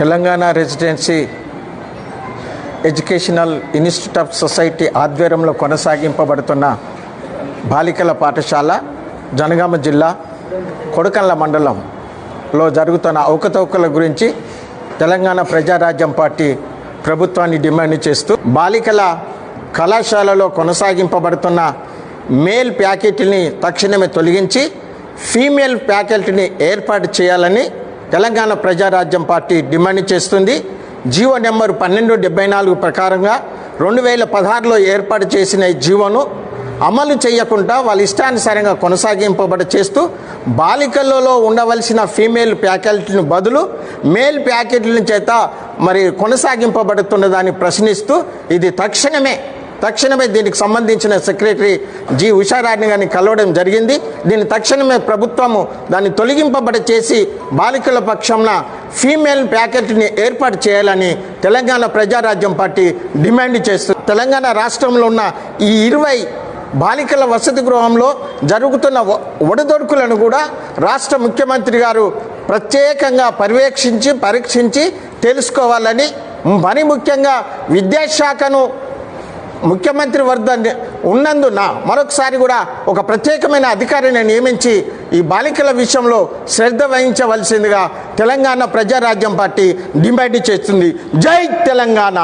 Telangana residency educational institute of society ఆధ్వర్యంలో కొనసాగింపబడుతున్న బాలికల పాఠశాల జనగామ జిల్లా కొడకండ్ల మండలంలో జరుగుతున్న అవకతవకల గురించి తెలంగాణ ప్రజారాజ్యం పార్టీ ప్రభుత్వాన్ని డిమాండ్ చేస్తూ బాలికల కళాశాలలో కొనసాగింపబడుతున్న మేల్ ఫ్యాకల్టీని తక్షణమే తొలగించి ఫీమేల్ ఫ్యాకల్టీని ఏర్పాటు చేయాలని తెలంగాణ ప్రజారాజ్యం పార్టీ డిమాండ్ చేస్తుంది. జీవో నెంబర్ 1274 ప్రకారంగా 2016లో ఏర్పాటు చేసిన ఈ జీవోను అమలు చేయకుండా వాళ్ళ ఇష్టానుసారంగా కొనసాగింపబడి చేస్తూ బాలికలలో ఉండవలసిన ఫీమేల్ ఫ్యాకల్టీని బదులు మేల్ ఫ్యాకల్టీల చేత కొనసాగింపబడుతున్నదాన్ని ప్రశ్నిస్తూ ఇది తక్షణమే దీనికి సంబంధించిన సెక్రటరీ జి ఉషారాణి గారిని కలవడం జరిగింది. దీన్ని తక్షణమే ప్రభుత్వము దాన్ని తొలగింపబడి చేసి బాలికల పక్షంన ఫీమేల్ ఫ్యాకల్టీని ఏర్పాటు చేయాలని తెలంగాణ ప్రజారాజ్యం పార్టీ డిమాండ్ చేస్తుంది. తెలంగాణ రాష్ట్రంలో ఉన్న ఈ 20 బాలికల వసతి గృహంలో జరుగుతున్న ఒడిదొడుకులను కూడా రాష్ట్ర ముఖ్యమంత్రి గారు ప్రత్యేకంగా పరీక్షించి తెలుసుకోవాలని, మరి ముఖ్యంగా విద్యాశాఖను ముఖ్యమంత్రి వద్ద ఉన్నందున మరొకసారి కూడా ఒక ప్రత్యేకమైన అధికారిని నియమించి ఈ బాలికల విషయంలో శ్రద్ధ వహించవలసిందిగా తెలంగాణ ప్రజారాజ్యం పార్టీ డిమాండ్ చేస్తుంది. జై Telangana.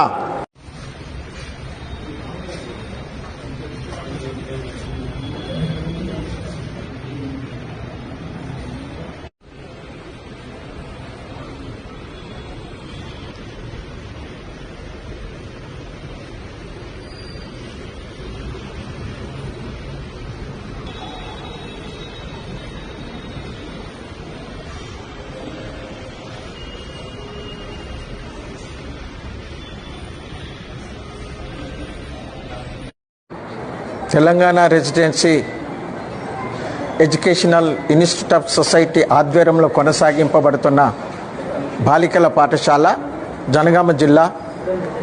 Telangana residency educational institute of society ఆధ్వర్యంలో కొనసాగింపబడుతున్న బాలికల పాఠశాల జనగామ జిల్లా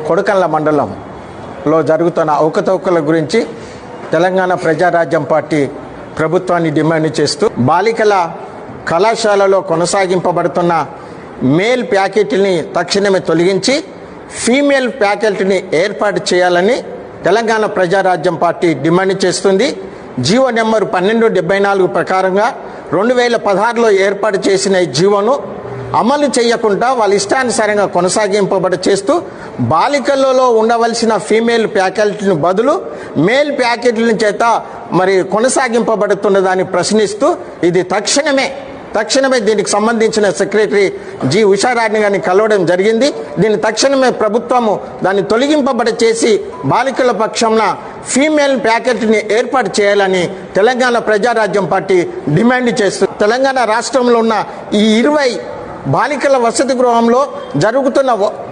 కొడకండ్ల మండలంలో జరుగుతున్న అవకతవకల గురించి తెలంగాణ ప్రజారాజ్యం పార్టీ ప్రభుత్వాన్ని డిమాండ్ చేస్తూ బాలికల కళాశాలలో కొనసాగింపబడుతున్న మేల్ ఫ్యాకల్టీని తక్షణమే తొలగించి ఫీమేల్ ఫ్యాకల్టీని ఏర్పాటు చేయాలని తెలంగాణ ప్రజారాజ్యం పార్టీ డిమాండ్ చేస్తుంది. జీవో నెంబర్ 1274 ప్రకారంగా 2016లో ఏర్పాటు చేసిన ఈ జీవోను అమలు చేయకుండా వాళ్ళ ఇష్టానుసారంగా కొనసాగింపబడి చేస్తూ బాలికలలో ఉండవలసిన ఫీమేల్ ఫ్యాకల్టీని బదులు మేల్ ఫ్యాకల్టీల చేత కొనసాగింపబడుతున్నదాన్ని ప్రశ్నిస్తూ ఇది తక్షణమే దీనికి సంబంధించిన సెక్రటరీ జి ఉషారాణి గారిని కలవడం జరిగింది. దీన్ని తక్షణమే ప్రభుత్వము దాన్ని తొలగింపబడి చేసి బాలికల పక్షంన ఫీమేల్ ఫ్యాకల్టీని ఏర్పాటు చేయాలని తెలంగాణ ప్రజారాజ్యం పార్టీ డిమాండ్ చేస్తుంది. తెలంగాణ రాష్ట్రంలో ఉన్న ఈ 20 బాలికల వసతి గృహంలో జరుగుతున్న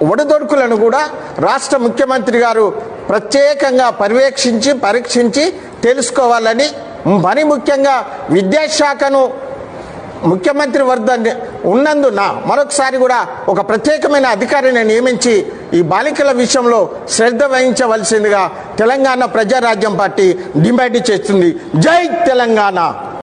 ఒడిదొడుకులను కూడా రాష్ట్ర ముఖ్యమంత్రి గారు ప్రత్యేకంగా పరీక్షించి తెలుసుకోవాలని, మరి ముఖ్యంగా విద్యాశాఖను ముఖ్యమంత్రి వద్ద ఉన్నందున మరొకసారి కూడా ఒక ప్రత్యేకమైన అధికారిని నియమించి ఈ బాలికల విషయంలో శ్రద్ధ వహించవలసిందిగా తెలంగాణ ప్రజారాజ్యం పార్టీ డిమాండ్ చేస్తుంది. జై తెలంగాణ.